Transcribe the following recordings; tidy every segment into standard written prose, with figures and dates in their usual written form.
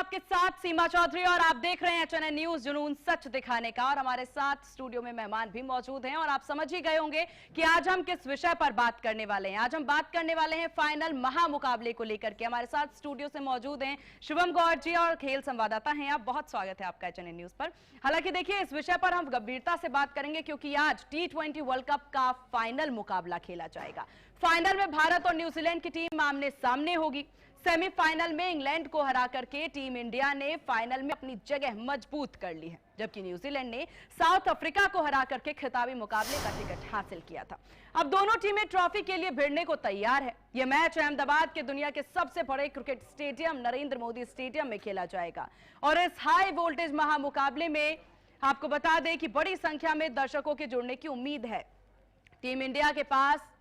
आपके साथ सीमा चौधरी और आप देख रहे हैं चैनल न्यूज जुनून सच दिखाने का। और हमारे साथ स्टूडियो में मेहमान भी मौजूद हैं और आप समझ ही गए होंगे कि आज हम किस विषय पर बात करने वाले हैं। आज हम बात करने वाले हैं फाइनल महामुकाबले को लेकर के। हमारे साथ स्टूडियो से मौजूद हैं शुभम गौर जी और खेल संवाददाता हैं आप। बहुत स्वागत है आपका चैनल न्यूज पर। हालांकि देखिए, इस विषय पर हम गंभीरता से बात करेंगे क्योंकि आज T20 वर्ल्ड कप का फाइनल मुकाबला खेला जाएगा। फाइनल में भारत और न्यूजीलैंड की टीम आमने सामने होगी। सेमीफाइनल में इंग्लैंड को हरा करके टीम इंडिया ने फाइनल में अपनी जगह मजबूत कर ली है, जबकि न्यूजीलैंड ने साउथ अफ्रीका को हरा करके खिताबी मुकाबले का टिकट हासिल किया था। अब दोनों टीमें ट्रॉफी के लिए भिड़ने को तैयार है। यह मैच अहमदाबाद के दुनिया के सबसे बड़े cricket stadium Narendra Modi stadium में खेला जाएगा। और इस हाई वोल्टेज महामुकाबले में आपको बता दें कि बड़ी संख्या में दर्शकों के जुड़ने की उम्मीद है। टीम इंडिया के पास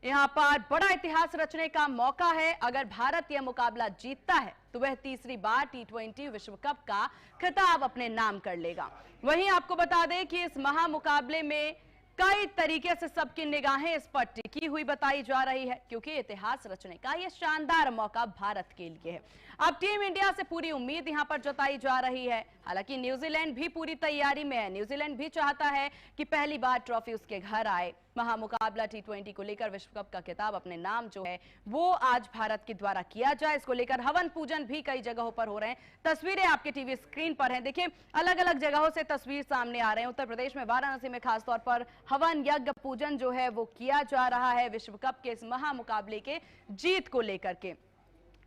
यहां पर बड़ा इतिहास रचने का मौका है। अगर भारत यह मुकाबला जीतता है तो वह तीसरी बार T20 विश्व कप का खिताब अपने नाम कर लेगा। वहीं आपको बता दें कि इस महामुकाबले में कई तरीके से सबकी निगाहें इस पर टिकी हुई बताई जा रही है, क्योंकि इतिहास रचने का यह शानदार मौका भारत के लिए है। अब टीम इंडिया से पूरी उम्मीद यहां पर जताई जा रही है। हालांकि न्यूजीलैंड भी पूरी तैयारी में है। न्यूजीलैंड भी चाहता है कि पहली बार ट्रॉफी उसके घर आए। महामुकाबला T20 को लेकर विश्व कप का खिताब अपने नाम जो है वो आज भारत के द्वारा किया जाए। इसको लेकर हवन पूजन भी कई जगहों पर हो रहे हैं। तस्वीरें आपके टीवी स्क्रीन पर हैं। देखिए, अलग अलग जगहों से तस्वीर सामने आ रहे हैं। उत्तर प्रदेश में वाराणसी में खासतौर पर हवन यज्ञ पूजन जो है वो किया जा रहा है विश्व कप के इस महामुकाबले के जीत को लेकर के।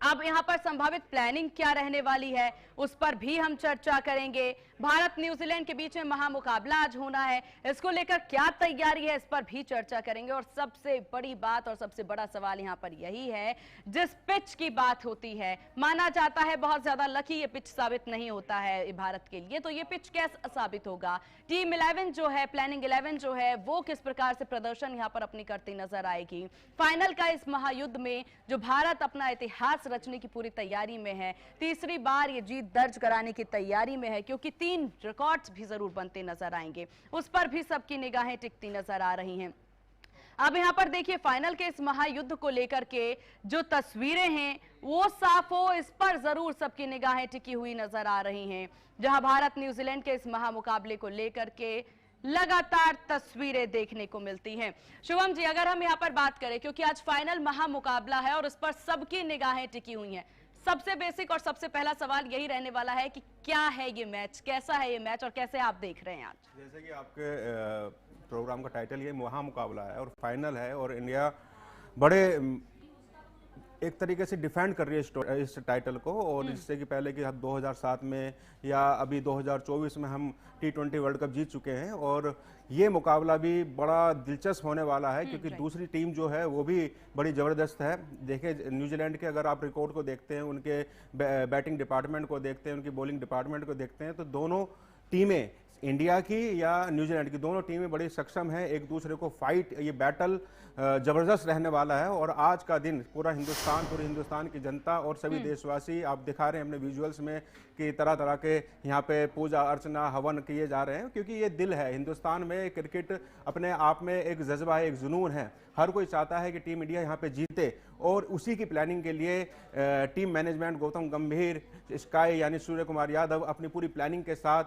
अब यहां पर संभावित प्लानिंग क्या रहने वाली है उस पर भी हम चर्चा करेंगे। भारत न्यूजीलैंड के बीच में महामुकाबला आज होना है, इसको लेकर क्या तैयारी है इस पर भी चर्चा करेंगे। और सबसे बड़ी बात और सबसे बड़ा सवाल यहां पर यही है, जिस पिच की बात होती है, माना जाता है बहुत ज्यादा लकी ये पिच साबित नहीं होता है भारत के लिए, तो ये पिच कैसे साबित होगा। टीम 11 जो है, प्लानिंग 11 जो है वो किस प्रकार से प्रदर्शन यहां पर अपनी करती नजर आएगी। फाइनल का इस महायुद्ध में जो भारत अपना इतिहास रचने की पूरी तैयारी में है, तीसरी बार ये जीत दर्ज कराने की तैयारी में है, क्योंकि 3 रिकॉर्ड्स भी जरूर बनते नजर आएंगे, उस पर भी सबकी निगाहें टिकती नजर आ रही हैं। अब यहां पर देखिए, फाइनल के इस महायुद्ध को लेकर के जो तस्वीरें हैं वो साफ हो, इस पर जरूर सबकी निगाहें टिकी हुई नजर आ रही हैं। जहां भारत न्यूजीलैंड के इस महामुकाबले को लेकर के लगातार तस्वीरें देखने को मिलती हैं। शुभम जी, अगर हम यहाँ पर बात करें, क्योंकि आज फाइनल महामुकाबला है और इस पर सबकी निगाहें टिकी हुई हैं, सबसे बेसिक और सबसे पहला सवाल यही रहने वाला है कि क्या है ये मैच, कैसा है ये मैच और कैसे आप देख रहे हैं आज। जैसे कि आपके प्रोग्राम का टाइटल ये महामुकाबला है और फाइनल है, और इंडिया बड़े एक तरीके से डिफेंड कर रही है इस टाइटल को। और इससे कि पहले कि हम 2007 में या अभी 2024 में हम T20 वर्ल्ड कप जीत चुके हैं, और ये मुकाबला भी बड़ा दिलचस्प होने वाला है, क्योंकि दूसरी टीम जो है वो भी बड़ी ज़बरदस्त है। देखिए, न्यूजीलैंड के अगर आप रिकॉर्ड को देखते हैं, उनके बैटिंग डिपार्टमेंट को देखते हैं, उनकी बॉलिंग डिपार्टमेंट को देखते हैं, तो दोनों टीमें, इंडिया की या न्यूजीलैंड की, दोनों टीमें बड़ी सक्षम हैं एक दूसरे को फाइट, ये बैटल जबरदस्त रहने वाला है। और आज का दिन पूरे हिंदुस्तान की जनता और सभी देशवासी, आप दिखा रहे हैं अपने विजुअल्स में कि तरह तरह के यहाँ पे पूजा अर्चना हवन किए जा रहे हैं, क्योंकि ये दिल है हिंदुस्तान में। क्रिकेट अपने आप में एक जज्बा है, एक जुनून है। हर कोई चाहता है कि टीम इंडिया यहाँ पे जीते, और उसी की प्लानिंग के लिए टीम मैनेजमेंट, गौतम गंभीर, स्काई यानी सूर्य कुमार यादव अपनी पूरी प्लानिंग के साथ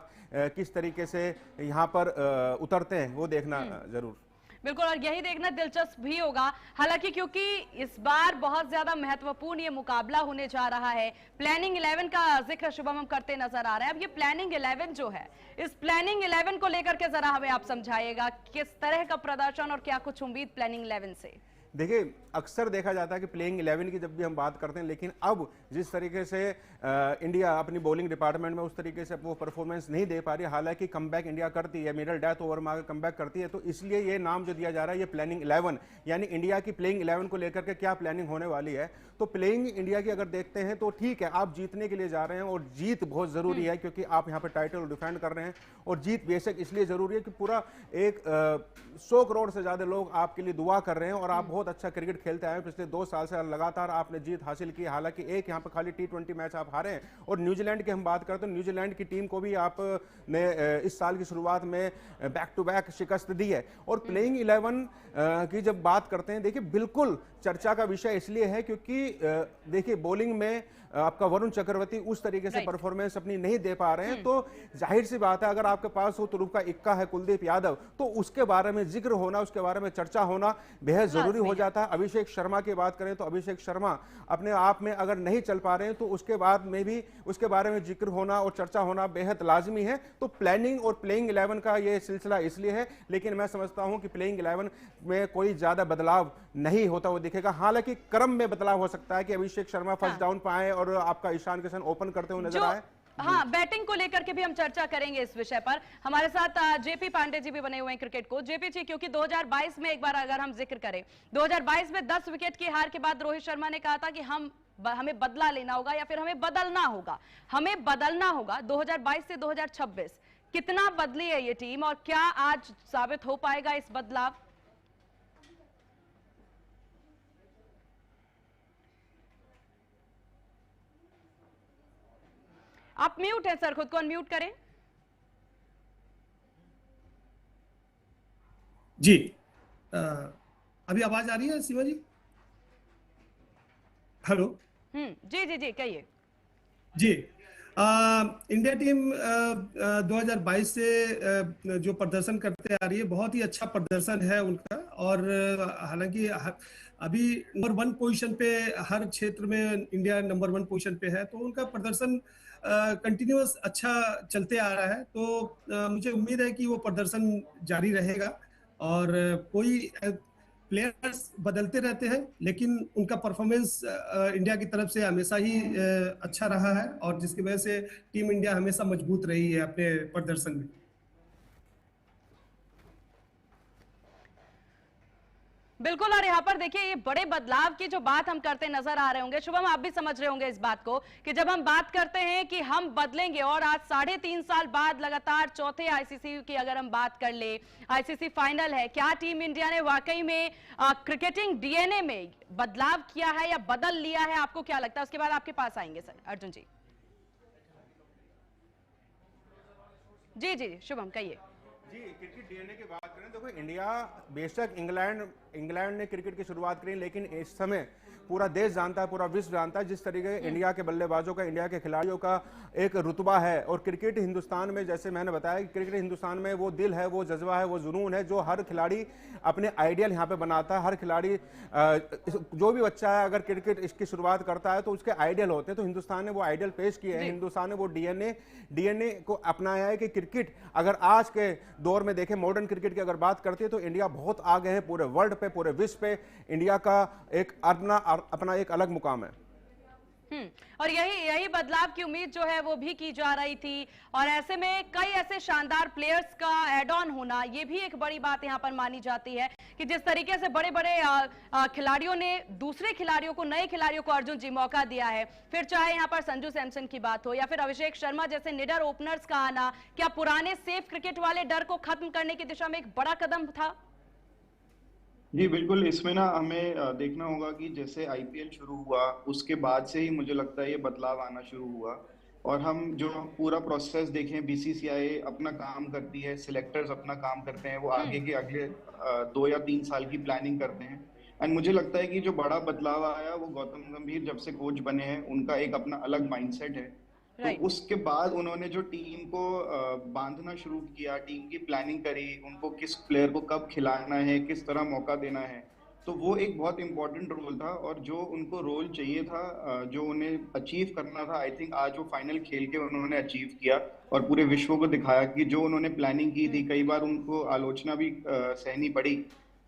किस तरीके से यहाँ पर उतरते हैं वो देखना जरूर। बिल्कुल, और यही देखना दिलचस्प भी होगा। हालांकि क्योंकि इस बार बहुत ज्यादा महत्वपूर्ण ये मुकाबला होने जा रहा है। प्लानिंग 11 का जिक्र शुभम हम करते नजर आ रहे हैं। अब ये प्लानिंग 11 जो है, इस प्लानिंग 11 को लेकर के जरा हमें आप समझाइएगा, किस तरह का प्रदर्शन और क्या कुछ उम्मीद प्लानिंग 11 से। देखिए, अक्सर देखा जाता है कि प्लेइंग 11 की जब भी हम बात करते हैं, लेकिन अब जिस तरीके से इंडिया अपनी बॉलिंग डिपार्टमेंट में उस तरीके से वो परफॉर्मेंस नहीं दे पा रही, हालांकि कमबैक इंडिया करती है, मिडल डेथ ओवर में कमबैक करती है, तो इसलिए ये नाम जो दिया जा रहा है ये प्लानिंग 11, यानी इंडिया की प्लेइंग 11 को लेकर के क्या प्लानिंग होने वाली है। तो प्लेइंग इंडिया की अगर देखते हैं तो ठीक है, आप जीतने के लिए जा रहे हैं, और जीत बहुत जरूरी है, क्योंकि आप यहाँ पे टाइटल डिफेंड कर रहे हैं। और जीत बेशक इसलिए जरूरी है कि पूरा 100 करोड़ से ज्यादा लोग आपके लिए दुआ कर रहे हैं, और आप बहुत बहुत अच्छा क्रिकेट खेलते आए हैं। पिछले 2 साल से लगातार आपने जीत हासिल की, हालांकि एक यहाँ पर खाली T20 मैच आप हारे हैं। और न्यूजीलैंड की हम बात करते हैं, न्यूजीलैंड की टीम को भी आपने इस साल की शुरुआत में बैक टू बैक शिकस्त दी है। और प्लेइंग 11 की जब बात करते हैं, देखिए बिल्कुल चर्चा का विषय इसलिए है क्योंकि देखिए बॉलिंग में आपका वरुण चक्रवर्ती उस तरीके से परफॉर्मेंस अपनी नहीं दे पा रहे हैं, तो जाहिर सी बात है अगर आपके पास वो तुरुप का इक्का है कुलदीप यादव, तो उसके बारे में जिक्र होना, उसके बारे में चर्चा होना बेहद जरूरी हो जाता है। अभिषेक शर्मा की बात करें तो अभिषेक शर्मा अपने आप में अगर नहीं चल पा रहे हैं तो उसके बाद में भी उसके बारे में जिक्र होना और चर्चा होना बेहद लाजमी है। तो प्लानिंग और प्लेइंग 11 का ये सिलसिला इसलिए है, लेकिन मैं समझता हूं कि प्लेइंग 11 में कोई ज्यादा बदलाव नहीं होता हुआ दिखेगा। हालांकि क्रम में बदलाव हो सकता है कि अभिषेक शर्मा फर्स्ट डाउन पाए और आपका ईशान किशन ओपन करते हुए नजर आए। हाँ, बैटिंग को लेकर के भी हम चर्चा करेंगे इस विषय पर। हमारे साथ जेपी पांडे जी भी बने हुए हैं क्रिकेट को। जेपी जी, क्योंकि 2022 में एक बार अगर हम जिक्र करें, 2022 में 10 विकेट की हार के बाद रोहित शर्मा ने कहा था कि हमें बदला लेना होगा या फिर हमें बदलना होगा। हमें बदलना होगा 2022 से 2026। कितना बदली है ये टीम और क्या आज साबित हो पाएगा इस बदलाव? आप म्यूट हैं सर, खुद को अनम्यूट करें। जी, अभी आवाज आ रही है सीमा जी? हेलो। जी जी जी, कहिए। जी, इंडिया टीम 2022 से जो प्रदर्शन करते आ रही है, बहुत ही अच्छा प्रदर्शन है उनका। और हालांकि अभी नंबर 1 पोजीशन पे हर क्षेत्र में इंडिया नंबर 1 पोजीशन पे है, तो उनका प्रदर्शन कंटिन्यूअस अच्छा चलते आ रहा है। तो मुझे उम्मीद है कि वो प्रदर्शन जारी रहेगा। और कोई प्लेयर्स बदलते रहते हैं, लेकिन उनका परफॉर्मेंस इंडिया की तरफ से हमेशा ही अच्छा रहा है, और जिसकी वजह से टीम इंडिया हमेशा मजबूत रही है अपने प्रदर्शन में। बिल्कुल, और यहाँ पर देखिए ये बड़े बदलाव की जो बात हम करते नजर आ रहे होंगे, शुभम आप भी समझ रहे होंगे इस बात को, कि जब हम बात करते हैं कि हम बदलेंगे और आज 3.5 साल बाद लगातार चौथे आईसीसी की अगर हम बात कर ले, आईसीसी फाइनल है, क्या टीम इंडिया ने वाकई में क्रिकेटिंग डीएनए में बदलाव किया है या बदल लिया है? आपको क्या लगता है? उसके बाद आपके पास आएंगे सर अर्जुन जी। जी जी शुभम कहिए। जी, क्रिकेट डीएनए की बात करें, देखो इंडिया बेशक इंग्लैंड ने क्रिकेट की शुरुआत करी, लेकिन इस समय पूरा देश जानता है, पूरा विश्व जानता है जिस तरीके इंडिया के बल्लेबाजों का, इंडिया के खिलाड़ियों का एक रुतबा है। और क्रिकेट हिंदुस्तान में, जैसे मैंने बताया कि क्रिकेट हिंदुस्तान में वो दिल है, वो जज्बा है, वो जुनून है जो हर खिलाड़ी अपने आइडियल यहाँ पे बनाता है। हर खिलाड़ी जो भी बच्चा है अगर क्रिकेट इसकी शुरुआत करता है तो उसके आइडियल होते हैं, तो हिंदुस्तान ने वो आइडियल पेश किए हैं। हिंदुस्तान ने वो डीएनए को अपनाया है कि क्रिकेट अगर आज के दौर में देखें, मॉडर्न क्रिकेट की अगर बात करते हैं तो इंडिया बहुत आगे है पूरे वर्ल्ड पे, पूरे विश्व पे। इंडिया का एक अपना एक अलग मुकाम है। और यही बदलाव की उम्मीद जो है वो भी की जा रही थी, और ऐसे में कई ऐसे शानदार प्लेयर्स का एड ऑन होना, ये भी एक बड़ी बात यहां पर मानी जाती है कि जिस तरीके से बड़े बड़े खिलाड़ियों ने दूसरे खिलाड़ियों को, नए खिलाड़ियों को अर्जुन जी मौका दिया है। फिर चाहे यहां पर संजू सैमसन की बात हो या फिर अभिषेक शर्मा जैसे निडर ओपनर्स का आना, क्या पुराने सेफ क्रिकेट वाले डर को खत्म करने की दिशा में एक बड़ा कदम था? जी बिल्कुल, इसमें ना हमें देखना होगा कि जैसे आईपीएल शुरू हुआ उसके बाद से ही मुझे लगता है ये बदलाव आना शुरू हुआ। और हम जो पूरा प्रोसेस देखें, बीसीसीआई अपना काम करती है, सिलेक्टर्स अपना काम करते हैं, वो आगे के अगले 2 या 3 साल की प्लानिंग करते हैं। एंड मुझे लगता है कि जो बड़ा बदलाव आया वो गौतम गंभीर जब से कोच बने हैं, उनका एक अपना अलग माइंडसेट है। तो उसके बाद उन्होंने जो टीम को बांधना शुरू किया, टीम की प्लानिंग करी, उनको किस प्लेयर को कब खिलाना है, किस तरह मौका देना है, तो वो एक बहुत इंपॉर्टेंट रोल था। और जो उनको रोल चाहिए था, जो उन्हें अचीव करना था, आई थिंक आज वो फाइनल खेल के उन्होंने अचीव किया और पूरे विश्व को दिखाया कि जो उन्होंने प्लानिंग की थी, कई बार उनको आलोचना भी सहनी पड़ी,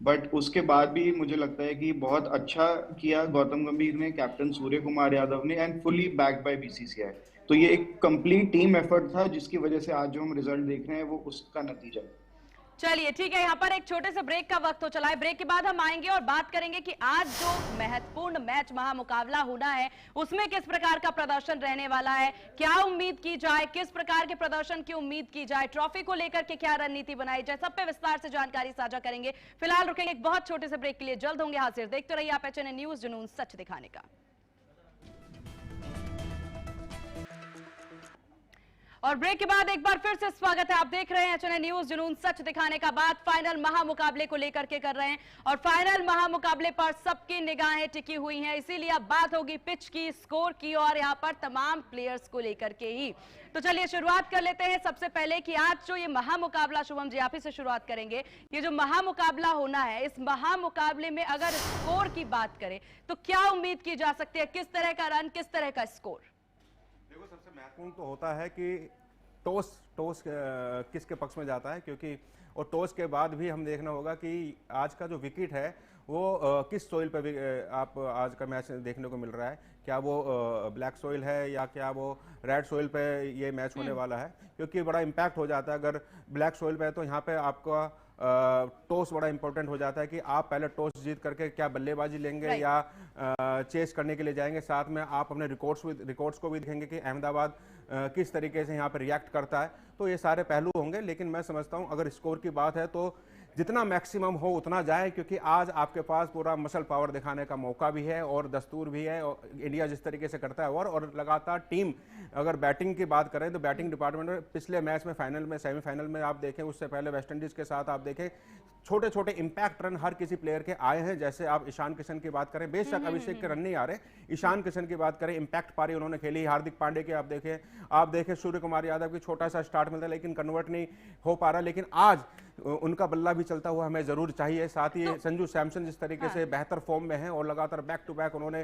बट उसके बाद भी मुझे लगता है कि बहुत अच्छा किया गौतम गंभीर ने, कैप्टन सूर्य कुमार यादव ने, and fully backed by BCCI. तो ये एक कंप्लीट टीम एफर्ट था जिसकी वजह से आज जो हम रिजल्ट देख रहे हैं वो उसका नतीजा है। चलिए ठीक है, यहाँ पर एक छोटे से ब्रेक का वक्त हो चला है। ब्रेक के बाद हम आएंगे और बात करेंगे कि आज जो महत्वपूर्ण मैच महामुकाबला होना है उसमें किस प्रकार का प्रदर्शन रहने वाला है, क्या उम्मीद की जाए, किस प्रकार के प्रदर्शन की उम्मीद की जाए, ट्रॉफी को लेकर के क्या रणनीति बनाई जाए, सब पे विस्तार से जानकारी साझा करेंगे। फिलहाल रुकेंगे एक बहुत छोटे से ब्रेक के लिए, जल्द होंगे हाजिर। देखते रहिए आप HNN न्यूज, जुनून सच दिखाने का। और ब्रेक के बाद एक बार फिर से स्वागत है, आप देख रहे हैं HNN न्यूज, जुनून सच दिखाने का। बात फाइनल महामुकाबले को लेकर के कर रहे हैं और फाइनल महामुकाबले पर सबकी निगाहें टिकी हुई हैं, इसीलिए अब बात होगी पिच की, स्कोर की और यहाँ पर तमाम प्लेयर्स को लेकर के ही। तो चलिए शुरुआत कर लेते हैं सबसे पहले कि आज जो ये महामुकाबला, शुभम जी आप ही से शुरुआत करेंगे, ये जो महामुकाबला होना है, इस महामुकाबले में अगर स्कोर की बात करें तो क्या उम्मीद की जा सकती है, किस तरह का रन, किस तरह का स्कोर? देखो, सबसे महत्वपूर्ण तो होता है कि टॉस किसके पक्ष में जाता है, क्योंकि और टॉस के बाद भी हम देखना होगा कि आज का जो विकेट है वो किस सोइल पे भी आप आज का मैच देखने को मिल रहा है। क्या वो ब्लैक सोइल है या क्या वो रेड सोइल पे ये मैच होने वाला है, क्योंकि बड़ा इम्पैक्ट हो जाता है। अगर ब्लैक सोइल पे है तो यहाँ पे आपका टॉस बड़ा इंपॉर्टेंट हो जाता है कि आप पहले टॉस जीत करके क्या बल्लेबाजी लेंगे या चेस करने के लिए जाएंगे। साथ में आप अपने रिकॉर्ड्स को भी देखेंगे कि अहमदाबाद किस तरीके से यहाँ पर रिएक्ट करता है। तो ये सारे पहलू होंगे, लेकिन मैं समझता हूँ अगर स्कोर की बात है तो जितना मैक्सिमम हो उतना जाए, क्योंकि आज आपके पास पूरा मसल पावर दिखाने का मौका भी है और दस्तूर भी है। और इंडिया जिस तरीके से करता है और लगातार टीम, अगर बैटिंग की बात करें तो बैटिंग डिपार्टमेंट में पिछले मैच में, फाइनल में, सेमीफाइनल में आप देखें, उससे पहले वेस्टइंडीज के साथ आप देखें, छोटे छोटे इंपैक्ट रन हर किसी प्लेयर के आए हैं। जैसे आप ईशान किशन की बात करें, बेशक अभिषेक के रन नहीं आ रहे, ईशान किशन की बात करें, इंपैक्ट पारी उन्होंने खेली। हार्दिक पांडे की आप देखें सूर्य कुमार यादव की छोटा सा स्टार्ट मिलता है लेकिन कन्वर्ट नहीं हो पा रहा, लेकिन आज उनका बल्ला भी चलता हुआ हमें जरूर चाहिए। साथ ही संजू सैमसन जिस तरीके से बेहतर फॉर्म में हैं और लगातार बैक टू बैक उन्होंने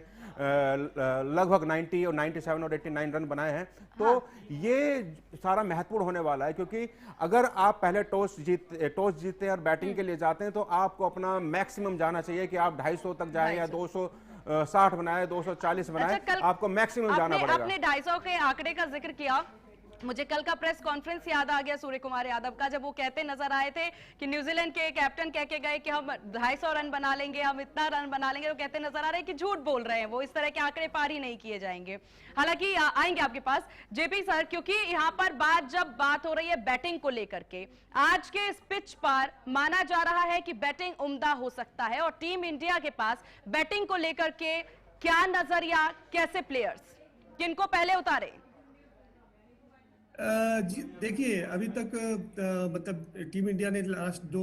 लगभग 90 और 97 और 89 रन बनाए हैं, तो ये सारा महत्वपूर्ण होने वाला है। क्योंकि अगर आप पहले टॉस जीतते हैं और बैटिंग के लिए जाते हैं तो आपको अपना मैक्सिमम जाना चाहिए कि आप 250 तक जाएं या 260 बनाए, 240 बनाए, आपको मैक्सिमम जाना पड़ेगा। आपने 250 के आंकड़े का जिक्र किया, मुझे कल का प्रेस कॉन्फ्रेंस याद आ गया सूर्य कुमार यादव का, जब वो कहते नजर आए थे कि न्यूजीलैंड के कैप्टन कह के गए कि हम 250 रन बना लेंगे, हम इतना रन बना लेंगे, तो कहते नजर आ रहे हैं कि झूठ बोल रहे हैं, वो इस तरह के आंकड़े पार ही नहीं किए जाएंगे। हालांकि आएंगे आपके पास जेपी सर, क्योंकि यहाँ पर जब बात हो रही है बैटिंग को लेकर के, आज के इस पिच पर माना जा रहा है कि बैटिंग उम्दा हो सकता है और टीम इंडिया के पास बैटिंग को लेकर के क्या नजरिया, कैसे प्लेयर्स, किनको पहले उतारे? देखिए, अभी तक मतलब टीम इंडिया ने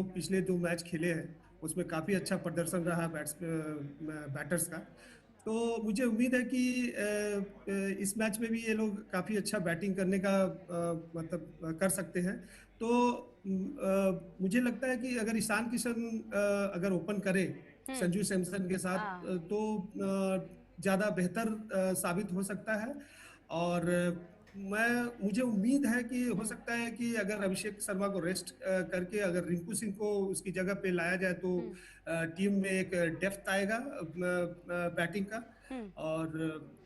पिछले दो मैच खेले हैं, उसमें काफ़ी अच्छा प्रदर्शन रहा बैटर्स का। तो मुझे उम्मीद है कि इस मैच में भी ये लोग काफ़ी अच्छा बैटिंग करने का मतलब कर सकते हैं। तो मुझे लगता है कि अगर ईशान किशन अगर ओपन करे संजू सैमसन के साथ तो ज़्यादा बेहतर साबित हो सकता है। और मुझे उम्मीद है कि हो सकता है कि अगर अभिषेक शर्मा को रेस्ट करके अगर रिंकू सिंह को उसकी जगह पे लाया जाए तो टीम में एक डेप्थ आएगा बैटिंग का। और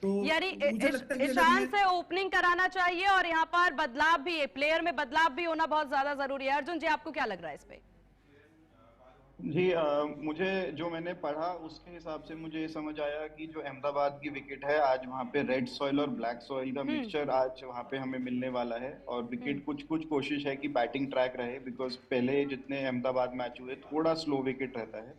तो यानी मुझे लगता है कि ईशान से ओपनिंग कराना चाहिए और यहाँ पर बदलाव भी, प्लेयर में बदलाव भी होना बहुत ज्यादा जरूरी है। अर्जुन जी, आपको क्या लग रहा है इस पे? जी मुझे जो मैंने पढ़ा उसके हिसाब से मुझे ये समझ आया कि जो अहमदाबाद की विकेट है आज वहाँ पे रेड सॉइल और ब्लैक सॉइल का मिक्सचर आज वहाँ पे हमें मिलने वाला है। और विकेट कुछ कोशिश है कि बैटिंग ट्रैक रहे, बिकॉज पहले जितने अहमदाबाद मैच हुए थोड़ा स्लो विकेट रहता है।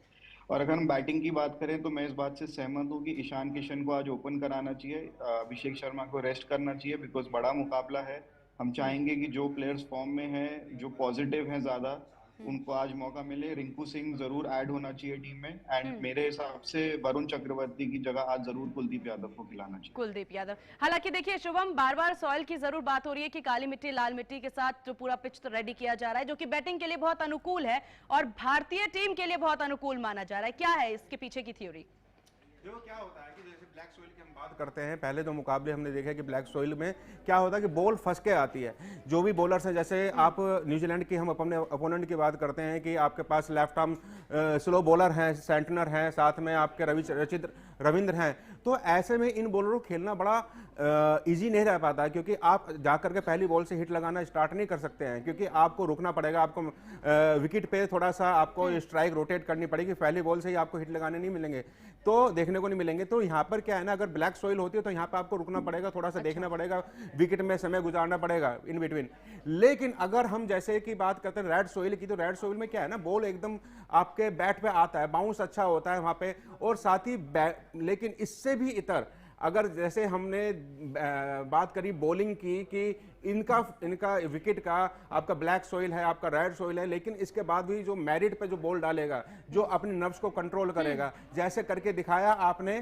और अगर हम बैटिंग की बात करें तो मैं इस बात से सहमत हूँ कि ईशान किशन को आज ओपन कराना चाहिए, अभिषेक शर्मा को रेस्ट करना चाहिए, बिकॉज बड़ा मुकाबला है। हम चाहेंगे कि जो प्लेयर्स फॉर्म में हैं, जो पॉजिटिव हैं ज्यादा, उनको आज मौका मिले। रिंकू सिंह जरूर ऐड होना चाहिए टीम में, एंड मेरे हिसाब से वरुण चक्रवर्ती की जगह आज जरूर कुलदीप यादव को खिलाना चाहिए। कुलदीप यादव। हालांकि देखिए शुभम, बार बार सॉइल की जरूर बात हो रही है कि काली मिट्टी लाल मिट्टी के साथ जो पूरा पिच तो रेडी किया जा रहा है, जो कि बैटिंग के लिए बहुत अनुकूल है और भारतीय टीम के लिए बहुत अनुकूल माना जा रहा है। क्या है इसके पीछे की थ्योरी? देखो क्या होता है कि जैसे ब्लैक सोइल की हम बात करते हैं, पहले जो मुकाबले हमने देखे कि ब्लैक सोइल में क्या होता है कि बॉल फंस के आती है। जो भी बॉलर्स हैं, जैसे आप न्यूजीलैंड की, हम अपने अपोनेंट की बात करते हैं कि आपके पास लेफ्ट आर्म स्लो बॉलर हैं, सेंटनर हैं, साथ में आपके रविंद्र हैं, तो ऐसे में इन बॉलरों को खेलना बड़ा इजी नहीं रह पाता, क्योंकि आप जाकर के पहली बॉल से हिट लगाना स्टार्ट नहीं कर सकते हैं, क्योंकि आपको रुकना पड़ेगा, आपको विकेट पे थोड़ा सा आपको स्ट्राइक रोटेट करनी पड़ेगी, पहली बॉल से ही आपको हिट लगाने नहीं मिलेंगे, तो देखने को नहीं मिलेंगे। तो यहाँ पर क्या है ना, अगर ब्लैक सॉइल होती है तो यहाँ पर आपको रुकना पड़ेगा, थोड़ा सा देखना पड़ेगा, विकेट में समय गुजारना पड़ेगा इन बिटवीन। लेकिन अगर हम जैसे कि बात करते हैं रेड सॉइल की, तो रेड सॉइल में क्या है ना, बॉल एकदम आपके बैट पे आता है, बाउंस अच्छा होता है वहां पे, और साथ ही लेकिन इससे भी इतर अगर जैसे हमने बात करी बॉलिंग की कि इनका विकेट का आपका ब्लैक सॉइल है, आपका रेड सॉइल है, लेकिन इसके बाद भी जो मेरिट पे जो बॉल डालेगा, जो अपने नर्व्स को कंट्रोल करेगा, जैसे करके दिखाया आपने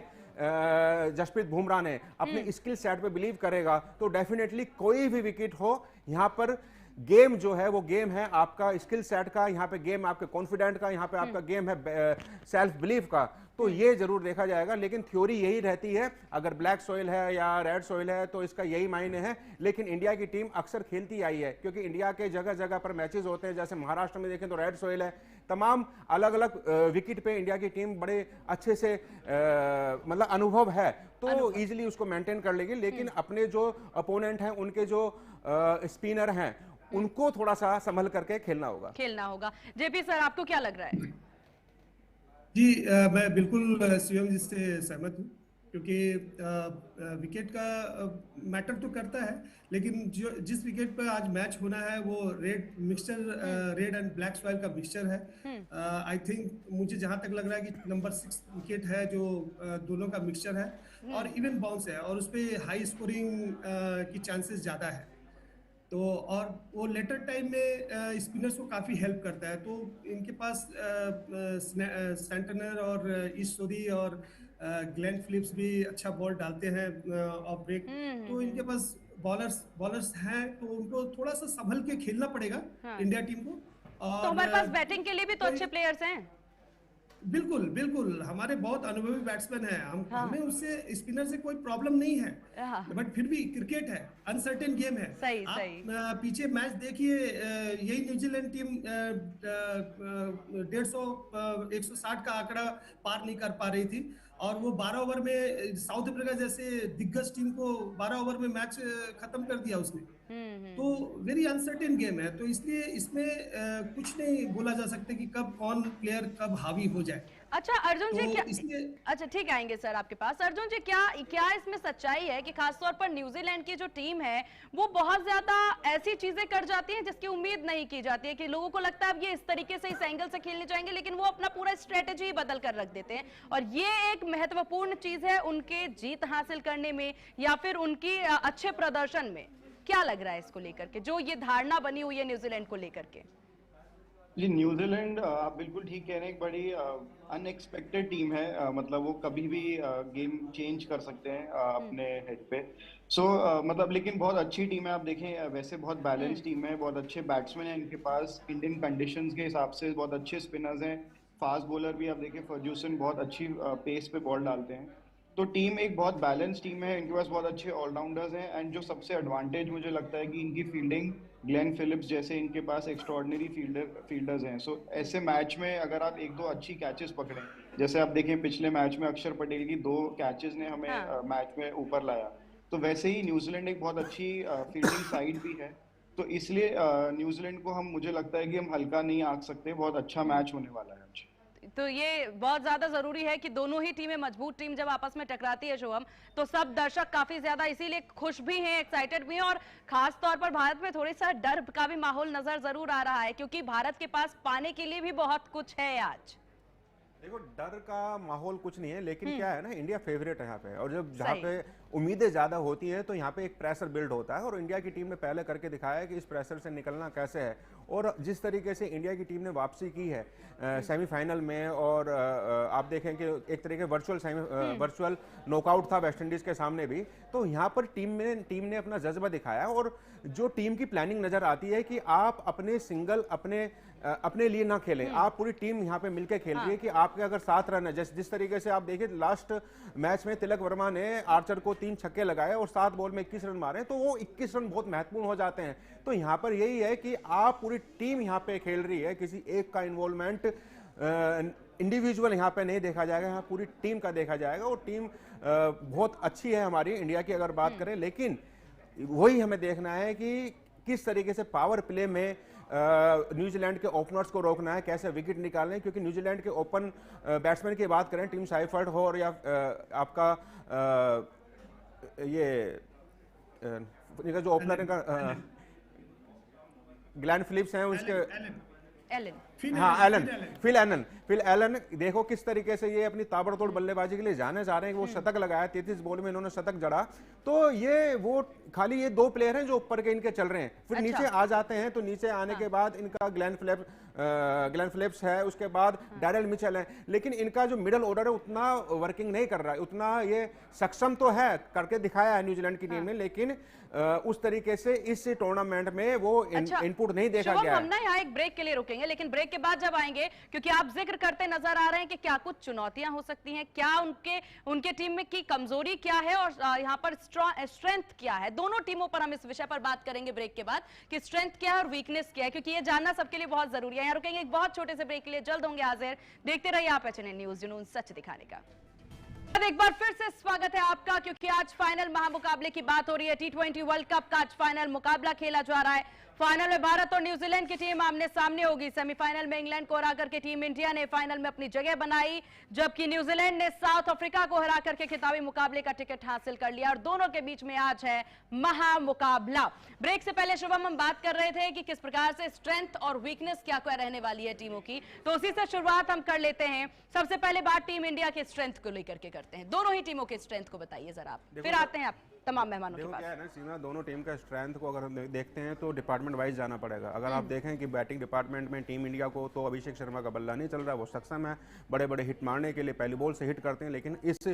जसप्रीत बुमराह ने, अपने स्किल सेट पे बिलीव करेगा, तो डेफिनेटली कोई भी विकेट हो, यहाँ पर गेम जो है वो गेम है आपका स्किल सेट का, यहाँ पे गेम आपके कॉन्फिडेंट का, यहाँ पे आपका गेम है सेल्फ बिलीफ का, तो ये जरूर देखा जाएगा। लेकिन थ्योरी यही रहती है, अगर ब्लैक सॉइल है या रेड सॉइल है तो इसका यही मायने है। लेकिन इंडिया की टीम अक्सर खेलती आई है, क्योंकि इंडिया के जगह जगह पर मैचेस होते हैं, जैसे महाराष्ट्र में देखें तो रेड सॉइल है, तमाम अलग अलग विकेट पे इंडिया की टीम बड़े अच्छे से मतलब अनुभव है, तो इजीली उसको मेंटेन कर लेगी। लेकिन अपने जो अपोनेंट हैं, उनके जो स्पिनर हैं, उनको थोड़ा सा संभल करके खेलना होगा। जेपी सर, आपको क्या लग रहा है? जी मैं बिल्कुल शिवम जी से सहमत हूँ, क्योंकि विकेट का मैटर तो करता है, लेकिन जो जिस विकेट पर आज मैच होना है वो रेड एंड ब्लैक सॉइल का मिक्सचर है। आई थिंक मुझे जहां तक लग रहा है कि नंबर 6 विकेट है जो दोनों का मिक्सचर है, और इवन बाउंस है, और उस पर हाई स्कोरिंग की चांसेस ज़्यादा है। तो और वो लेटर टाइम में स्पिनर्स को काफ़ी हेल्प करता है, तो इनके पास सैंटनर और ईस्ट और ग्लेन फिलिप्स भी अच्छा बॉल डालते हैं ऑफ ब्रेक, तो इनके पास बॉलर्स हैं, तो उनको थोड़ा सा संभल के खेलना पड़ेगा इंडिया टीम को। और तो हमारे पास बैटिंग के लिए भी तो अच्छे प्लेयर्स हैं। बिल्कुल हमारे बहुत अनुभवी बैट्समैन हैं, हमें उससे स्पिनर से कोई प्रॉब्लम नहीं है, बट फिर भी क्रिकेट है, अनसर्टेन गेम है। सही। पीछे मैच देखिए, यही न्यूजीलैंड टीम 150 का आंकड़ा पार नहीं कर पा रही थी, और वो 12 ओवर में साउथ अफ्रीका जैसे दिग्गज टीम को 12 ओवर में मैच खत्म कर दिया उसने। तो वेरी अनसर्टेन गेम है, तो इसलिए इसमें कुछ नहीं बोला जा सकता कि कब कौन प्लेयर कब हावी हो जाए। अच्छा अर्जुन जी, तो क्या अच्छा ठीक आएंगे सर आपके पास। अर्जुन जी, क्या इसमें सच्चाई है कि खासतौर पर न्यूजीलैंड की जो टीम है वो बहुत ज्यादा ऐसी चीजें कर जाती है जिसकी उम्मीद नहीं की जाती है, कि लोगों को लगता है अब ये इस तरीके से इस एंगल से खेलने जाएंगे, लेकिन वो अपना पूरा स्ट्रेटेजी बदल कर रख देते हैं, और ये एक महत्वपूर्ण चीज है उनके जीत हासिल करने में या फिर उनकी अच्छे प्रदर्शन में। क्या लग रहा है इसको लेकर के, जो ये धारणा बनी हुई है न्यूजीलैंड को लेकर के? जी, न्यूजीलैंड आप बिल्कुल ठीक कह रहे हैं, एक बड़ी अनएक्सपेक्टेड टीम है, मतलब वो कभी भी गेम चेंज कर सकते हैं अपने हेड पे। मतलब लेकिन बहुत अच्छी टीम है, आप देखें वैसे बहुत बैलेंस टीम है, बहुत अच्छे बैट्समैन हैं इनके पास, इंडियन कंडीशंस के हिसाब से बहुत अच्छे स्पिनर्स हैं, फास्ट बॉलर भी आप देखें फर्ग्यूसन बहुत अच्छी पेस पे बॉल डालते हैं, तो टीम एक बहुत बैलेंस टीम है, इनके पास बहुत अच्छे ऑलराउंडर्स हैं, एंड जो सबसे एडवांटेज मुझे लगता है कि इनकी फील्डिंग, ग्लेन फिलिप्स जैसे इनके पास एक्स्ट्रॉर्डिनरी फील्डर्स हैं। ऐसे मैच में अगर आप एक दो अच्छी कैचेस पकड़ें, जैसे आप देखें पिछले मैच में अक्षर पटेल की 2 कैचेस ने हमें मैच में ऊपर लाया, तो वैसे ही न्यूजीलैंड एक बहुत अच्छी फील्डिंग साइड भी है, तो इसलिए न्यूजीलैंड को मुझे लगता है कि हम हल्का नहीं आंक सकते, बहुत अच्छा मैच होने वाला है आज। तो ये बहुत ज्यादा जरूरी है कि दोनों ही टीमें, मजबूत टीम जब आपस में टकराती है शुभम, तो सब दर्शक काफी ज्यादा इसीलिए खुश भी हैं, एक्साइटेड भी हैं, और खास तौर पर भारत में थोड़ी सा डर का भी माहौल नजर जरूर आ रहा है, क्योंकि भारत के पास पाने के लिए भी बहुत कुछ है आज। देखो, डर का माहौल कुछ नहीं है, लेकिन क्या है ना, इंडिया फेवरेट है यहाँ पे, और जब जहाँ पे उम्मीदें ज्यादा होती हैं तो यहाँ पे एक प्रेशर बिल्ड होता है, और इंडिया की टीम ने पहले करके दिखाया है कि इस प्रेशर से निकलना कैसे है। और जिस तरीके से इंडिया की टीम ने वापसी की है सेमीफाइनल में, और आप देखें कि एक तरीके वर्चुअल नॉकआउट था वेस्ट इंडीज के सामने भी, तो यहाँ पर टीम ने अपना जज्बा दिखाया, और जो टीम की प्लानिंग नजर आती है कि आप अपने सिंगल अपने लिए ना खेलें, आप पूरी टीम यहाँ पे मिलकर खेल रही है, कि आपके अगर 7 रन है, जिस तरीके से आप देखिए लास्ट मैच में तिलक वर्मा ने आर्चर को 3 छक्के लगाए और 7 बॉल में 21 रन मारे, तो वो 21 रन बहुत महत्वपूर्ण हो जाते हैं। तो यहाँ पर यही है कि आप पूरी टीम यहाँ पे खेल रही है, किसी एक का इन्वॉल्वमेंट इंडिविजुअल यहाँ पे नहीं देखा जाएगा, यहाँ पूरी टीम का देखा जाएगा। और टीम बहुत अच्छी है हमारी इंडिया की अगर बात करें, लेकिन वही हमें देखना है कि किस तरीके से पावर प्ले में न्यूजीलैंड के ओपनर्स को रोकना है, कैसे विकेट निकालने हैं। क्योंकि न्यूजीलैंड के ओपन बैट्समैन की बात करें, टिम साइफर्ड हो और या आपका ये इनका जो ओपनर का ग्लेन फिलिप्स हैं, उसके एलन हाँ फिल एलन देखो किस तरीके से ये अपनी ताबड़तोड़ बल्लेबाजी के लिए जाने जा रहे हैं। वो शतक लगाया, 33 बॉल में इन्होंने शतक जड़ा। तो ये वो खाली ये 2 प्लेयर हैं जो ऊपर के इनके चल रहे हैं। फिर नीचे आ जाते हैं, तो नीचे आने के बाद इनका ग्लेन फिलिप्स है, उसके बाद डैरेल मिचेल है। लेकिन इनका जो मिडल ऑर्डर है उतना वर्किंग नहीं कर रहा है, उतना ये सक्षम तो है, करके दिखाया है न्यूजीलैंड की टीम ने, लेकिन उस तरीके से इस टूर्नामेंट में वो इनपुट नहीं देखा गया है। हम ना यहाँ एक ब्रेक के लिए रुकेंगे, लेकिन ब्रेक के बाद जब आएंगे, क्योंकि आप जिक्र करते नजर आ रहे हैं कि क्या कुछ चुनौतियां हो सकती हैं, क्या उनके टीम में की कमजोरी क्या है और यहाँ पर स्ट्रेंथ क्या है। दोनों टीमों पर हम इस विषय पर बात करेंगे ब्रेक के बाद कि स्ट्रेंथ क्या है और वीकनेस क्या है, क्योंकि ये जानना सबके लिए बहुत जरूरी है। यहाँ रुकेंगे एक बहुत छोटे से ब्रेक के लिए, जल्द होंगे हाजिर। देखते रहिए आप एचएनएन न्यूज़, जुनून सच दिखाने का। एक बार फिर से स्वागत है आपका, क्योंकि आज फाइनल महामुकाबले की बात हो रही है। T20 वर्ल्ड कप का आज फाइनल मुकाबला खेला जा रहा है। फाइनल में भारत और न्यूजीलैंड की टीम आमने सामने होगी। सेमीफाइनल में इंग्लैंड को हराकर के टीम इंडिया ने फाइनल में अपनी जगह बनाई, जबकि न्यूजीलैंड ने साउथ अफ्रीका को हराकर के खिताबी मुकाबले का टिकट हासिल कर लिया और दोनों के बीच में आज है महामुकाबला। ब्रेक से पहले शुभम हम बात कर रहे थे कि किस प्रकार से स्ट्रेंथ और वीकनेस क्या क्या रहने वाली है टीमों की, तो उसी से शुरुआत हम कर लेते हैं। सबसे पहले बात टीम इंडिया के स्ट्रेंथ को लेकर के करते हैं। दोनों ही टीमों के स्ट्रेंथ को बताइए जरा आप, फिर आते हैं आप तमाम मेहमानों के पास। क्या है ना सीमा, दोनों टीम का स्ट्रेंथ को अगर हम देखते हैं तो डिपार्टमेंट वाइज जाना पड़ेगा। अगर आप देखें कि बैटिंग डिपार्टमेंट में टीम इंडिया को तो अभिषेक शर्मा का बल्ला नहीं चल रहा, वो सक्षम है बड़े बड़े हिट मारने के लिए, पहली बॉल से हिट करते हैं, लेकिन इस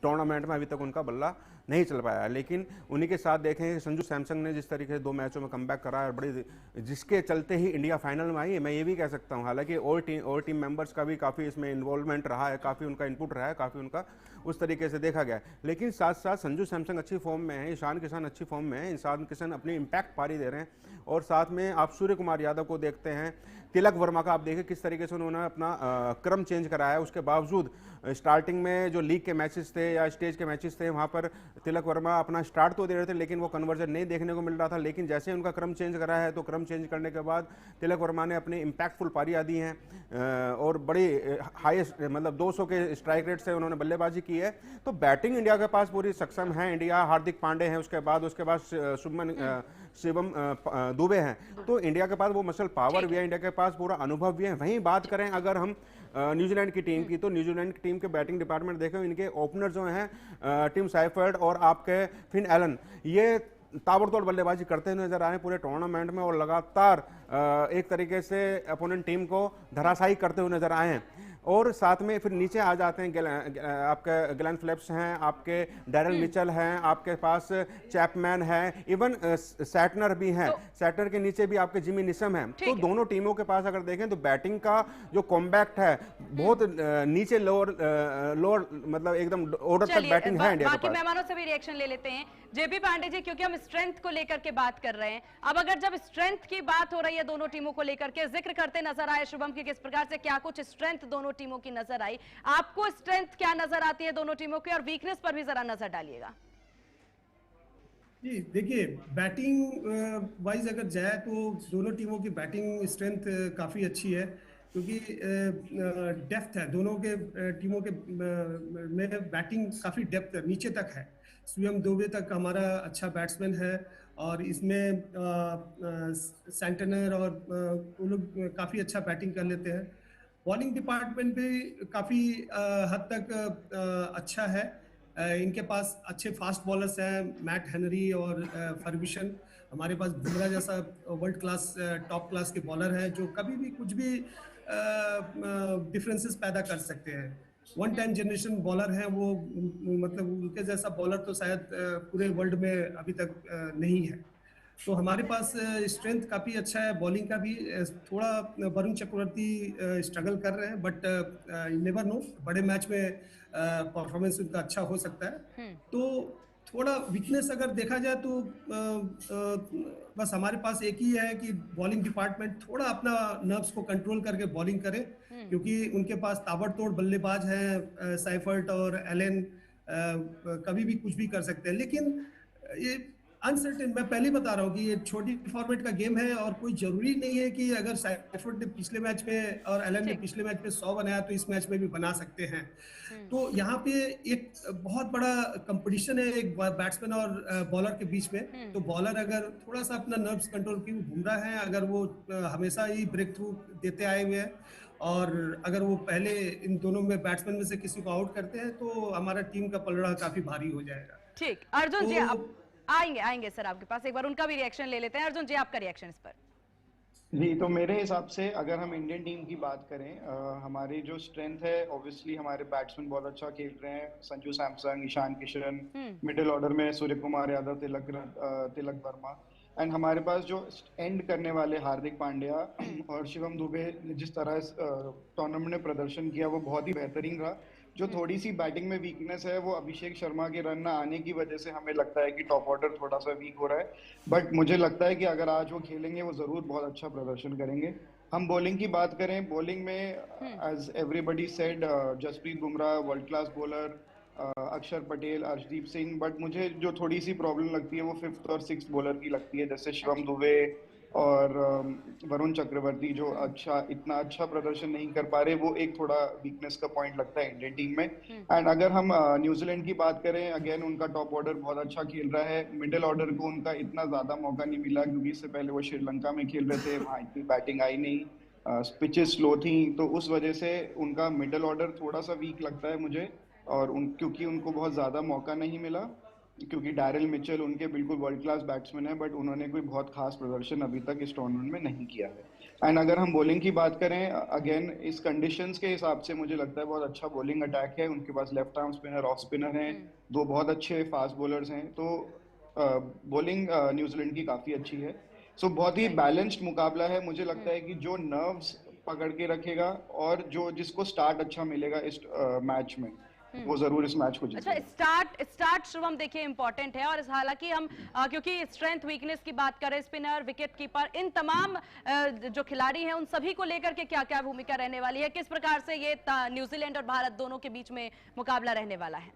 टूर्नामेंट में अभी तक उनका बल्ला नहीं चल पाया। लेकिन उन्हीं के साथ देखें संजू सैमसन ने जिस तरीके से 2 मैचों में कमबैक करा है, बड़ी जिसके चलते ही इंडिया फाइनल में आई है, मैं ये भी कह सकता हूँ। हालांकि और टीम मेंबर्स का भी काफ़ी इसमें इन्वॉल्वमेंट रहा है, काफ़ी उनका इनपुट रहा है, काफ़ी उनका उस तरीके से देखा गया है। लेकिन साथ साथ संजू सैमसन अच्छी फॉर्म में है, ईशान किशन अच्छी फॉर्म में है, ईशान किशन अपनी इम्पैक्ट पारी दे रहे हैं। और साथ में आप सूर्य कुमार यादव को देखते हैं, तिलक वर्मा का आप देखें किस तरीके से उन्होंने अपना क्रम चेंज कराया है। उसके बावजूद स्टार्टिंग में जो लीग के मैचेस थे या स्टेज के मैचेस थे, वहाँ पर तिलक वर्मा अपना स्टार्ट तो दे रहे थे, लेकिन वो कन्वर्जन नहीं देखने को मिल रहा था। लेकिन जैसे उनका क्रम चेंज करा है, तो क्रम चेंज करने के बाद तिलक वर्मा ने अपनी इम्पैक्टफुल पारियां दी हैं और बड़ी हाईएस्ट मतलब 200 के स्ट्राइक रेट से उन्होंने बल्लेबाजी की है। तो बैटिंग इंडिया के पास पूरी सक्षम है। इंडिया हार्दिक पांडे हैं, उसके बाद शिवम दुबे हैं। तो इंडिया के पास वो मसल पावर भी है, इंडिया के पास पूरा अनुभव भी है। वहीं बात करें अगर हम न्यूजीलैंड की टीम की, तो न्यूजीलैंड की टीम के बैटिंग डिपार्टमेंट देखें, इनके ओपनर जो हैं टिम साइफर्ड और आपके फिन एलन, ये ताबड़तोड़ बल्लेबाजी करते हुए नजर आए हैं पूरे टूर्नामेंट में और लगातार एक तरीके से अपोनेंट टीम को धराशायी करते हुए नजर आए हैं। और साथ में फिर नीचे आ जाते हैं आपके ग्लेन फिलिप्स हैं, आपके डैरेल मिचेल हैं, आपके पास चैपमैन है, इवन सैटनर भी हैं। सैटनर के नीचे भी आपके जिमी निशम हैं। तो दोनों टीमों के पास अगर देखें तो बैटिंग का जो कॉम्बैक्ट है बहुत नीचे लोअर मतलब एकदम ऑर्डर तक बैटिंग है इंडिया के पास। मेहमानों से भी रिएक्शन ले लेते हैं। जेबी पांडे जी, क्योंकि हम स्ट्रेंथ को लेकर के बात कर रहे हैं, अब अगर जब स्ट्रेंथ की बात हो रही है दोनों टीमों को लेकर के, जिक्र करते नजर आए शुभम की किस प्रकार से क्या कुछ स्ट्रेंथ दोनों टीमों की नजर आई, आपको स्ट्रेंथ क्या नजर आती है दोनों टीमों की, और वीकनेस पर भी जरा नजर डालिएगा। जी देखिए, बैटिंग वाइज अगर जाए तो दोनों टीमों की बैटिंग स्ट्रेंथ काफ़ी अच्छी है, क्योंकि डेप्थ है दोनों के टीमों के में बैटिंग काफ़ी डेप्थ है, नीचे तक है। शिवम दुबे तक हमारा अच्छा बैट्समैन है और इसमें सेंटनर और वो लोग काफ़ी अच्छा बैटिंग कर लेते हैं। बॉलिंग डिपार्टमेंट भी काफ़ी हद तक अच्छा है। इनके पास अच्छे फास्ट बॉलर्स हैं, मैट हेनरी और फर्ग्यूसन। हमारे पास बुमराह जैसा वर्ल्ड क्लास टॉप क्लास के बॉलर हैं जो कभी भी कुछ भी डिफरेंसेस पैदा कर सकते हैं। 1 टाइम जनरेशन बॉलर हैं वो, मतलब उनके जैसा बॉलर तो शायद पूरे वर्ल्ड में अभी तक नहीं है। तो हमारे पास स्ट्रेंथ काफ़ी अच्छा है। बॉलिंग का भी थोड़ा वरुण चक्रवर्ती स्ट्रगल कर रहे हैं, बट नेवर नो, बड़े मैच में परफॉर्मेंस उनका अच्छा हो सकता है। तो थोड़ा वीकनेस अगर देखा जाए तो बस हमारे पास एक ही है कि बॉलिंग डिपार्टमेंट थोड़ा अपना नर्व्स को कंट्रोल करके बॉलिंग करे, क्योंकि उनके पास ताबड़तोड़ बल्लेबाज हैं, साइफर्ट और एलन कभी भी कुछ भी कर सकते हैं। लेकिन ये अनसर्टेन, मैं पहले ही बता रहा हूँ कि ये छोटी फॉर्मेट का गेम है और कोई जरूरी नहीं है कि अगर साइफर्ट ने पिछले मैच में और एलन ने ठीक। पिछले मैच में 100 बनाया तो इस मैच में भी बना सकते हैं। तो यहाँ पे एक बहुत बड़ा कंपटीशन है एक बैट्समैन और बॉलर के बीच में। तो बॉलर अगर थोड़ा सा अपना नर्व्स कंट्रोल, क्योंकि बुमराह है, अगर वो हमेशा ही ब्रेक थ्रू देते आए हुए हैं और अगर वो पहले इन दोनों में बैट्समैन में से किसी को आउट करते हैं तो हमारा टीम का पलड़ा काफी भारी हो जाएगा। ठीक, अर्जुन जी तो आप आएंगे सर आपके पास, एक बार उनका भी रिएक्शन ले लेते हैं। अर्जुन जी आपका रिएक्शन इस पर। जी, तो मेरे हिसाब से अगर हम इंडियन टीम की बात करें, हमारी जो स्ट्रेंथ है, ऑब्वियसली हमारे बैट्समैन बहुत अच्छा खेल रहे हैं, संजू सैमसन, ईशान किशन, मिडिल ऑर्डर में सूर्य कुमार यादव, तिलक वर्मा, एंड हमारे पास जो एंड करने वाले हार्दिक पांड्या और शिवम दुबे ने जिस तरह टूर्नामेंट में प्रदर्शन किया वो बहुत ही बेहतरीन रहा। जो थोड़ी सी बैटिंग में वीकनेस है वो अभिषेक शर्मा के रन ना आने की वजह से हमें लगता है कि टॉप ऑर्डर थोड़ा सा वीक हो रहा है, बट मुझे लगता है कि अगर आज वो खेलेंगे वो जरूर बहुत अच्छा प्रदर्शन करेंगे। हम बॉलिंग की बात करें, बॉलिंग में as everybody said, Jasprit Bumrah world class bowler, Akshar Patel, Arshdeep Singh, but मुझे जो थोड़ी सी प्रॉब्लम लगती है वो फिफ्थ और सिक्स्थ बॉलर की लगती है, जैसे शिवम दुबे और वरुण चक्रवर्ती जो इतना अच्छा प्रदर्शन नहीं कर पा रहे, वो एक थोड़ा वीकनेस का पॉइंट लगता है इंडियन टीम में। एंड अगर हम न्यूजीलैंड की बात करें, अगेन उनका टॉप ऑर्डर बहुत अच्छा खेल रहा है, मिडिल ऑर्डर को उनका इतना ज्यादा मौका नहीं मिला क्योंकि इससे पहले वो श्रीलंका में खेल रहे थे, वहाँ इतनी बैटिंग आई नहीं, पिचेस स्लो थी, तो उस वजह से उनका मिडिल ऑर्डर थोड़ा सा वीक लगता है मुझे। और क्योंकि उनको बहुत ज्यादा मौका नहीं मिला, क्योंकि डैरिल मिचेल उनके बिल्कुल वर्ल्ड क्लास बैट्समैन है, बट उन्होंने कोई बहुत खास प्रदर्शन अभी तक इस टूर्नामेंट में नहीं किया है। एंड अगर हम बॉलिंग की बात करें, अगेन इस कंडीशंस के हिसाब से मुझे लगता है बहुत अच्छा बॉलिंग अटैक है, उनके पास left arm spinner, off spinner हैं, दो बहुत अच्छे फास्ट बॉलर्स हैं, तो बॉलिंग न्यूजीलैंड की काफी अच्छी है। सो बहुत ही बैलेंस्ड मुकाबला है। मुझे लगता है कि जो नर्व्स पकड़ के रखेगा और जो जिसको स्टार्ट अच्छा मिलेगा इस मैच में, वो जरूर इस मैच को अच्छा, जीतेगा। स्टार्ट शुभम देखिए इंपॉर्टेंट है, और हालांकि हम क्योंकि स्ट्रेंथ वीकनेस की बात करें, स्पिनर, विकेट कीपर, इन तमाम जो खिलाड़ी हैं उन सभी को लेकर के क्या क्या भूमिका रहने वाली है, किस प्रकार से ये न्यूजीलैंड और भारत दोनों के बीच में मुकाबला रहने वाला है?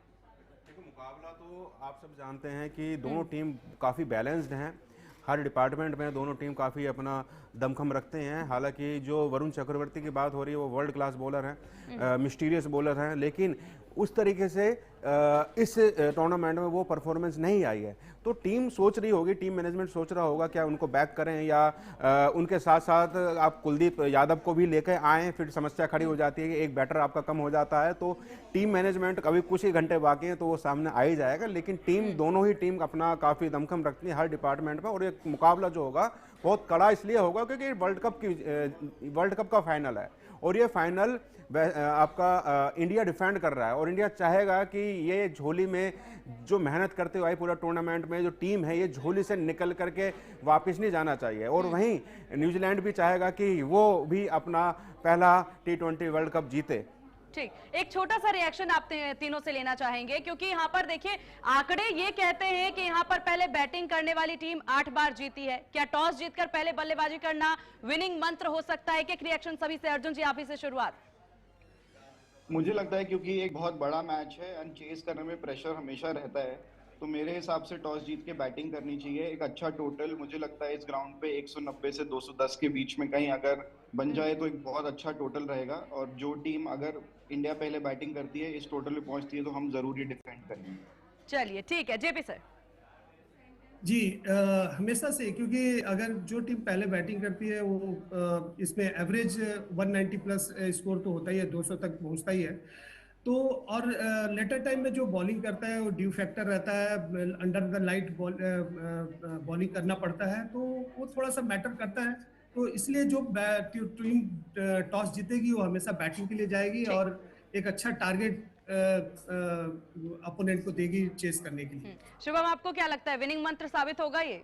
देखो, मुकाबला तो आप सब जानते हैं कि दोनों टीम काफ़ी बैलेंस्ड हैं, हर डिपार्टमेंट में दोनों टीम काफ़ी अपना दमखम रखते हैं। हालांकि जो वरुण चक्रवर्ती की बात हो रही है वो वर्ल्ड क्लास बॉलर हैं, मिस्टीरियस बॉलर हैं, लेकिन उस तरीके से इस टूर्नामेंट में वो परफॉर्मेंस नहीं आई है। तो टीम सोच रही होगी, टीम मैनेजमेंट सोच रहा होगा क्या उनको बैक करें या उनके साथ साथ आप कुलदीप यादव को भी लेकर आएँ, फिर समस्या खड़ी हो जाती है कि एक बैटर आपका कम हो जाता है। तो टीम मैनेजमेंट अभी कुछ ही घंटे बाकी हैं तो वो सामने आ ही जाएगा, लेकिन टीम दोनों ही टीम अपना काफ़ी दमखम रखती है हर डिपार्टमेंट में। और एक मुकाबला जो होगा बहुत कड़ा इसलिए होगा क्योंकि वर्ल्ड कप का फाइनल है, और ये फाइनल आपका इंडिया डिफेंड कर रहा है, और इंडिया चाहेगा कि ये झोली में जो मेहनत करते हुए आई पूरा टूर्नामेंट में जो टीम है, ये झोली से निकल करके वापस नहीं जाना चाहिए। और वहीं न्यूजीलैंड भी चाहेगा कि वो भी अपना पहला T20 वर्ल्ड कप जीते। ठीक, एक छोटा सा रिएक्शन आप तीनों से लेना चाहेंगे, क्योंकि यहाँ पर देखिए आंकड़े ये कहते हैं कि यहाँ पर पहले बैटिंग करने वाली टीम 8 बार जीती है। क्या टॉस जीतकर पहले बल्लेबाजी करना विनिंग मंत्र हो सकता है? एक रिएक्शन सभी से। अर्जुन जी आप ही से शुरुआत। मुझे लगता है क्योंकि एक बहुत बड़ा मैच है एंड चेस करने में प्रेशर हमेशा रहता है, तो मेरे हिसाब से टॉस जीत के बैटिंग करनी चाहिए। एक अच्छा टोटल मुझे लगता है इस ग्राउंड पे 190 से 210 के बीच में कहीं अगर बन जाए तो एक बहुत अच्छा टोटल रहेगा, और जो टीम अगर इंडिया पहले बैटिंग करती है, इस टोटल पे पहुंचती है, तो हम जरूरी डिफेंड करेंगे। चलिए ठीक है, जेपी सर। जी, हमेशा से, क्योंकि अगर जो टीम पहले बैटिंग करती है वो इसमें एवरेज 190 प्लस स्कोर तो होता ही है, 200 तक पहुंचता ही है। तो और लेटर टाइम में जो बॉलिंग करता है वो ड्यू फैक्टर रहता है, अंडर द लाइट बॉलिंग करना पड़ता है, तो वो थोड़ा सा मैटर करता है। तो इसलिए जो टीम टॉस जीतेगी वो हमेशा बैटिंग के लिए जाएगी और एक अच्छा टारगेट अपोनेंट को देगी चेस करने के लिए। शुभम आपको क्या लगता है, विनिंग मंत्र साबित होगा ये?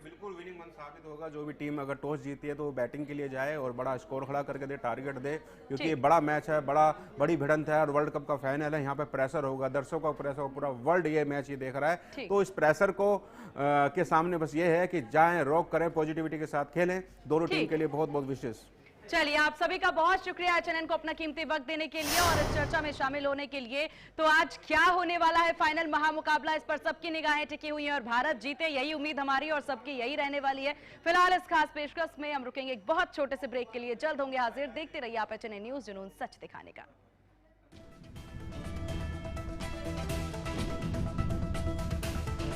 बिल्कुल विनिंग मंथ साबित होगा। जो भी टीम अगर टॉस जीती है तो वो बैटिंग के लिए जाए और बड़ा स्कोर खड़ा करके दे, टारगेट दे, क्योंकि ये बड़ा मैच है, बड़ी भिड़ंत है और वर्ल्ड कप का फाइनल है। यहाँ पे प्रेशर होगा, दर्शकों का प्रेशर, पूरा वर्ल्ड ये मैच ये देख रहा है। तो इस प्रेशर को के सामने बस ये है कि जाएं, रॉक करें, पॉजिटिविटी के साथ खेलें। दोनों टीम के लिए बहुत बहुत विशेष। चलिए, आप सभी का बहुत शुक्रिया एचएनएन को अपना कीमती वक्त देने के लिए और इस चर्चा में शामिल होने के लिए। तो आज क्या होने वाला है फाइनल महामुकाबला, इस पर सबकी निगाहें टिकी हुई हैं और भारत जीते यही उम्मीद हमारी और सबकी यही रहने वाली है। फिलहाल इस खास पेशकश में हम रुकेंगे एक बहुत छोटे से ब्रेक के लिए, जल्द होंगे हाजिर। देखते रहिए आप एचएनएन न्यूज़, जुनून सच दिखाने का।